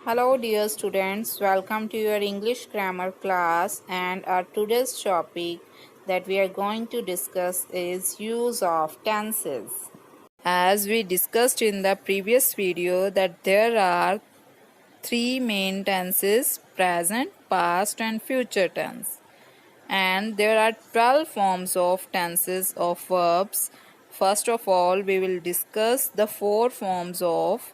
Hello dear students, welcome to your English grammar class, and our today's topic that we are going to discuss is use of tenses. As we discussed in the previous video that there are three main tenses: present, past and future tense. And there are 12 forms of tenses of verbs. First of all, we will discuss the four forms of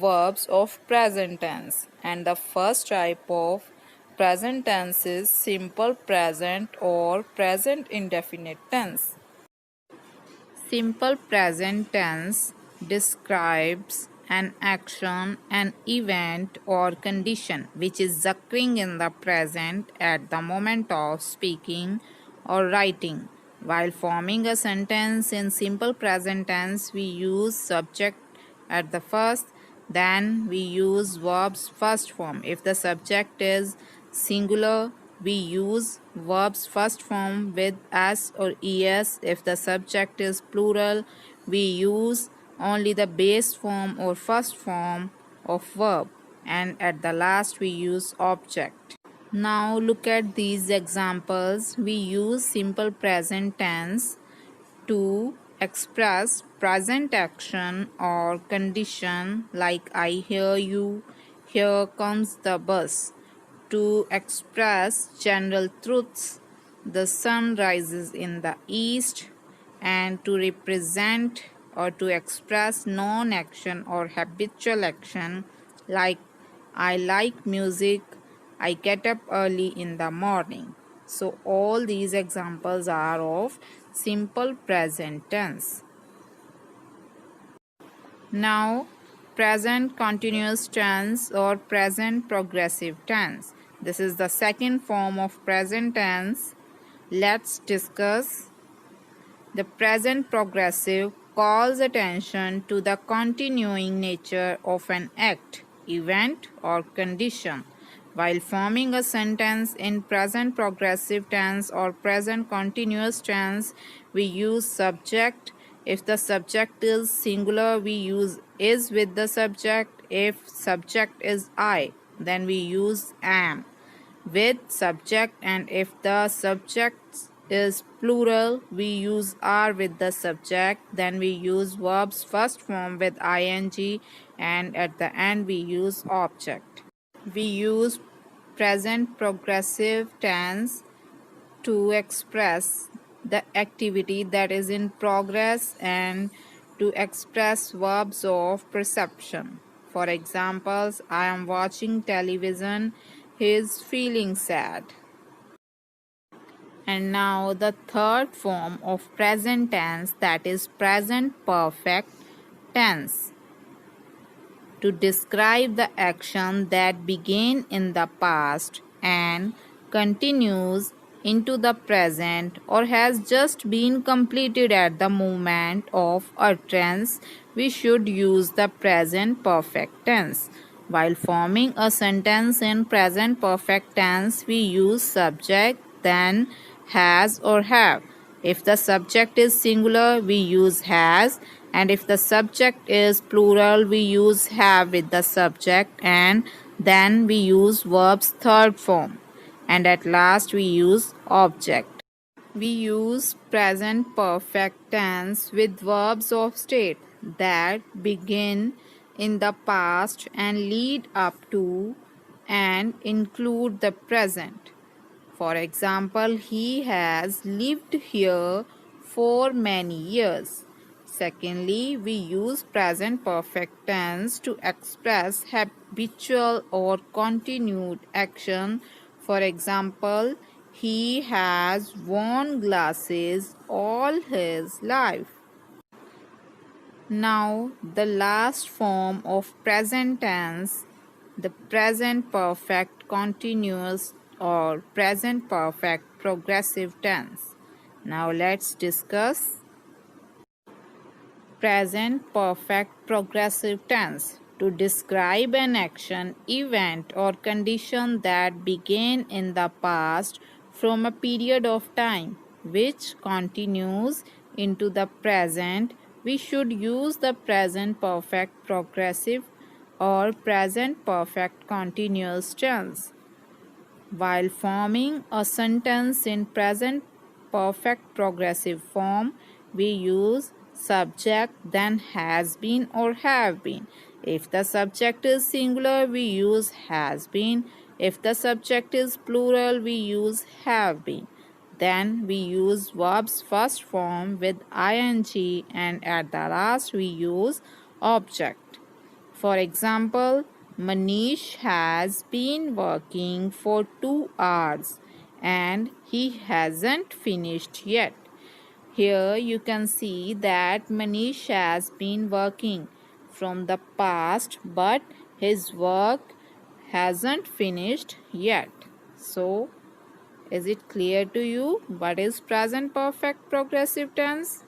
verbs of present tense. And the first type of present tense is simple present or present indefinite tense. Simple present tense describes an action, an event, or condition which is occurring in the present at the moment of speaking or writing. While forming a sentence in simple present tense, we use subject at the first, then we use verbs first form. If the subject is singular, we use verbs first form with s or es. If the subject is plural, we use only the base form or first form of verb, and at the last we use object. Now look at these examples. We use simple present tense to express present action or condition like I hear you, here comes the bus. To express general truths, the sun rises in the east, and to represent or to express non-action or habitual action like I like music, I get up early in the morning. So all these examples are of simple present tense. Now, present continuous tense or present progressive tense. This is the second form of present tense. Let's discuss. The present progressive calls attention to the continuing nature of an act, event, or condition. While forming a sentence in present progressive tense or present continuous tense, we use subject. If the subject is singular, we use is with the subject. If subject is I, then we use am with subject, and if the subject is plural, we use are with the subject. Then we use verbs first form with ing, and at the end we use object. We use present progressive tense to express the activity that is in progress and to express verbs of perception. For examples, I am watching television, he is feeling sad. And now the third form of present tense, that is present perfect tense, to describe the action that began in the past and continues into the present or has just been completed at the moment of utterance. We should use the present perfect tense. While forming a sentence in present perfect tense, we use subject, then has or have. If the subject is singular, we use has, and if the subject is plural, we use have with the subject, and then we use verbs third form, and at last we use object. We use present perfect tense with verbs of state that begin in the past and lead up to and include the present. For example, he has lived here for many years. Secondly, we use present perfect tense to express habitual or continued action. For example, he has worn glasses all his life. Now, the last form of present tense, the present perfect continuous or present perfect progressive tense. Now, let's discuss present perfect progressive tense to describe an action, event, or condition that began in the past from a period of time which continues into the present. We should use the present perfect progressive or present perfect continuous tense. While forming a sentence in present perfect progressive form, we use subject, then has been or have been. If the subject is singular, we use has been. If the subject is plural, we use have been. Then we use verbs first form with ing, and at the last we use object. For example, Manish has been working for 2 hours and he hasn't finished yet. Here you can see that Manish has been working from the past, but his work hasn't finished yet. So, is it clear to you what is present perfect progressive tense?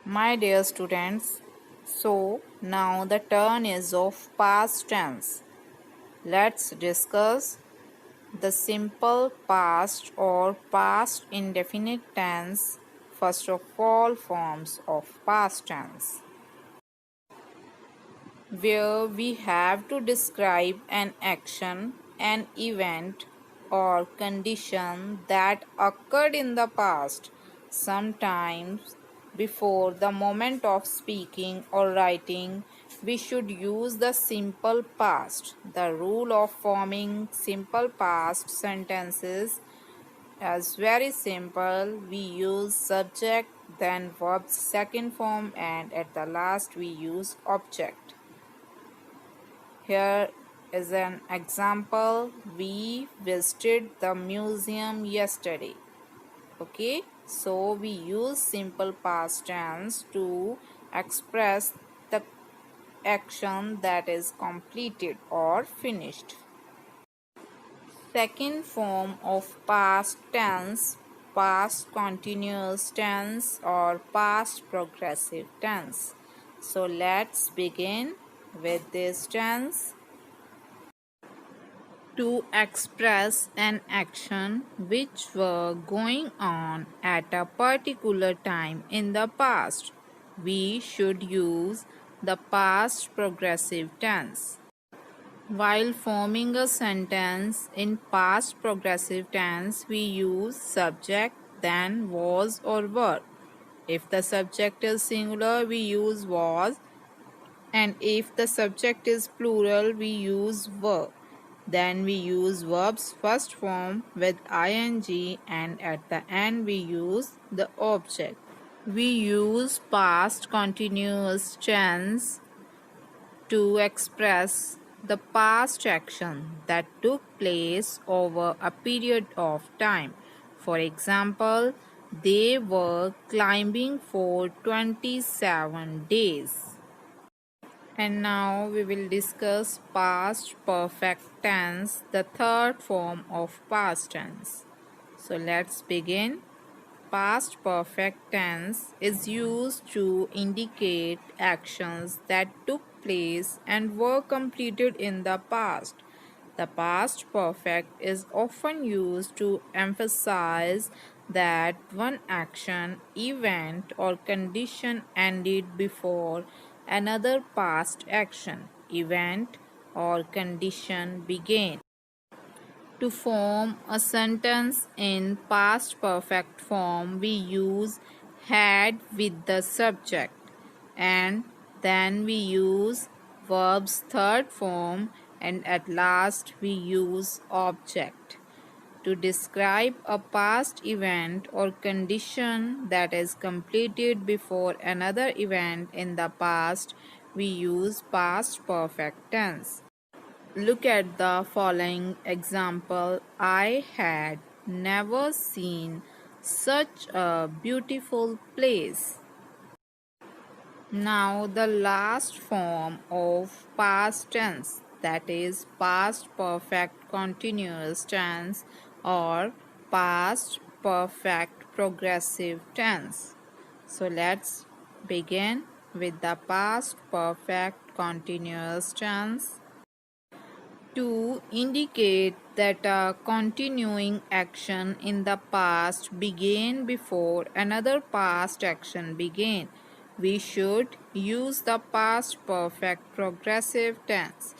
My dear students, so now the turn is of past tense. Let's discuss the simple past or past indefinite tense. First of all, forms of past tense, where we have to describe an action, an event, or condition that occurred in the past, sometimes before the moment of speaking or writing. We should use the simple past. The rule of forming simple past sentences is very simple. We use subject, then verb's second form, and at the last we use object. Here is an example. We visited the museum yesterday. Okay, so we use simple past tense to express the action that is completed or finished. Second form of past tense, past continuous tense or past progressive tense. So let's begin with this tense. To express an action which were going on at a particular time in the past, we should use the past progressive tense. While forming a sentence in past progressive tense, we use subject, then was or were. If the subject is singular, we use was, and if the subject is plural, we use were. Then we use verbs first form with ing, and at the end we use the object. We use past continuous tense to express the past action that took place over a period of time. For example, they were climbing for 27 days. And now we will discuss past perfect tense, the third form of past tense. So let's begin. Past perfect tense is used to indicate actions that took place and were completed in the past. The past perfect is often used to emphasize that one action, event, or condition ended before another past action, event, or condition began. To form a sentence in past perfect form, we use had with the subject, and then we use verb's third form, and at last we use object. To describe a past event or condition that is completed before another event in the past, we use past perfect tense. Look at the following example. I had never seen such a beautiful place. Now the last form of past tense, that is past perfect continuous tense or past perfect progressive tense. So let's begin with the past perfect continuous tense. To indicate that a continuing action in the past began before another past action began, we should use the past perfect progressive tense.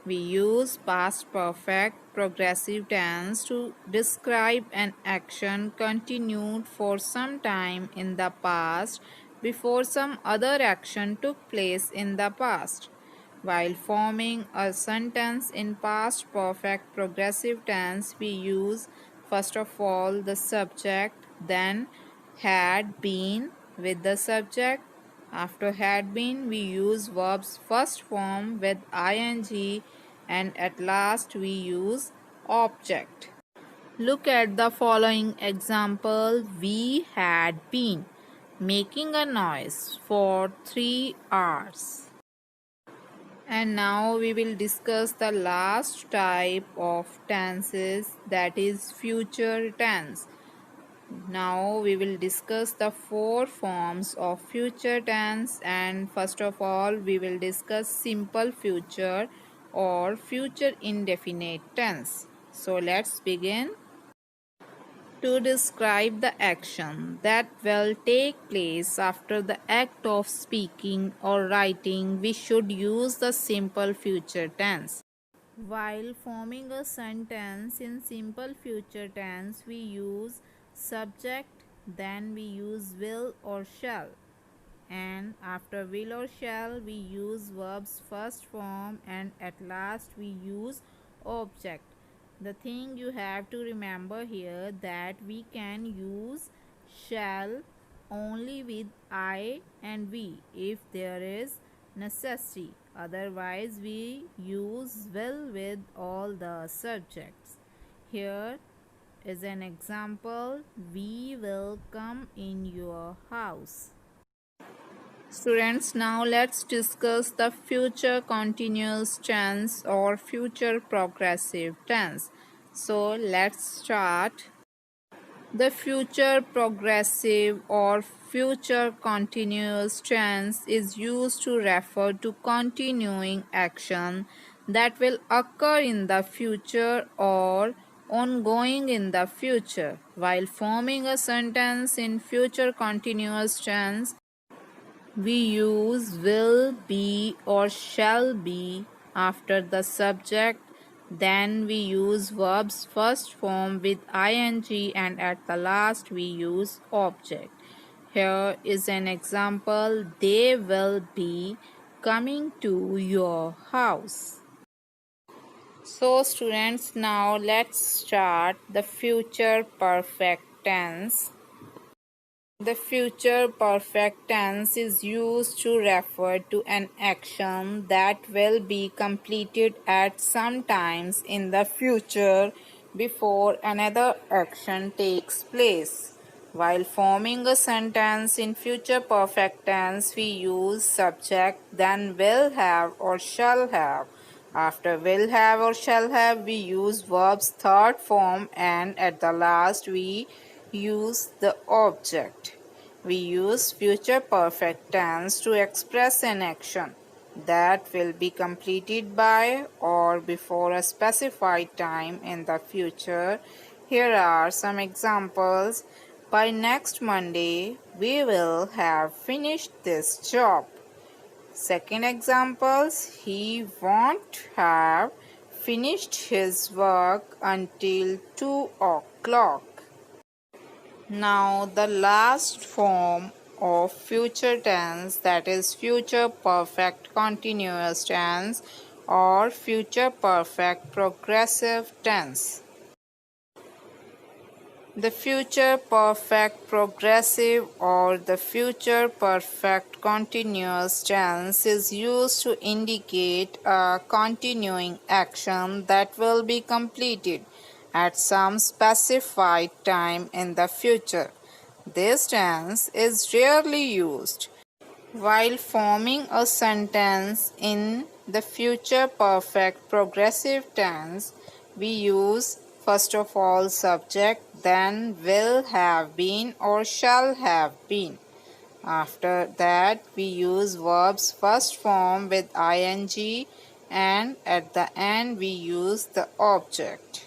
We use past perfect progressive tense to describe an action continued for some time in the past before some other action took place in the past. While forming a sentence in past perfect progressive tense, we use first of all the subject, then had been with the subject. After had been, we use verbs first form with ing, and at last we use object. Look at the following example. We had been making a noise for 3 hours. And now we will discuss the last type of tenses, that is future tense. Now we will discuss the 4 forms of future tense, and first of all we will discuss simple future or future indefinite tense. So let's begin. To describe the action that will take place after the act of speaking or writing, we should use the simple future tense. While forming a sentence in simple future tense, we use subject, then we use will or shall, and after will or shall we use verbs first form, and at last we use object. The thing you have to remember here that we can use shall only with I and we if there is necessity. Otherwise we use will with all the subjects. Here is an example. We will come in your house. Students, now let's discuss the future continuous tense or future progressive tense. So let's start. The future progressive or future continuous tense is used to refer to continuing action that will occur in the future or ongoing in the future. While forming a sentence in future continuous tense, we use will be or shall be after the subject. Then we use verbs first form with ing, and at the last we use object. Here is an example. They will be coming to your house. So students, now let's start the future perfect tense. The future perfect tense is used to refer to an action that will be completed at some times in the future before another action takes place. While forming a sentence in future perfect tense, we use subject, then will have or shall have. After will have or shall have, we use verbs third form, and at the last we use the object. We use future perfect tense to express an action that will be completed by or before a specified time in the future. Here are some examples. By next Monday, we will have finished this job. Second examples, he won't have finished his work until 2 o'clock. Now the last form of future tense, that is future perfect continuous tense or future perfect progressive tense. The future perfect progressive or the future perfect continuous tense is used to indicate a continuing action that will be completed at some specified time in the future. This tense is rarely used. While forming a sentence in the future perfect progressive tense, we use first of all subject, then will have been or shall have been. After that, we use verbs first form with ing, and at the end we use the object.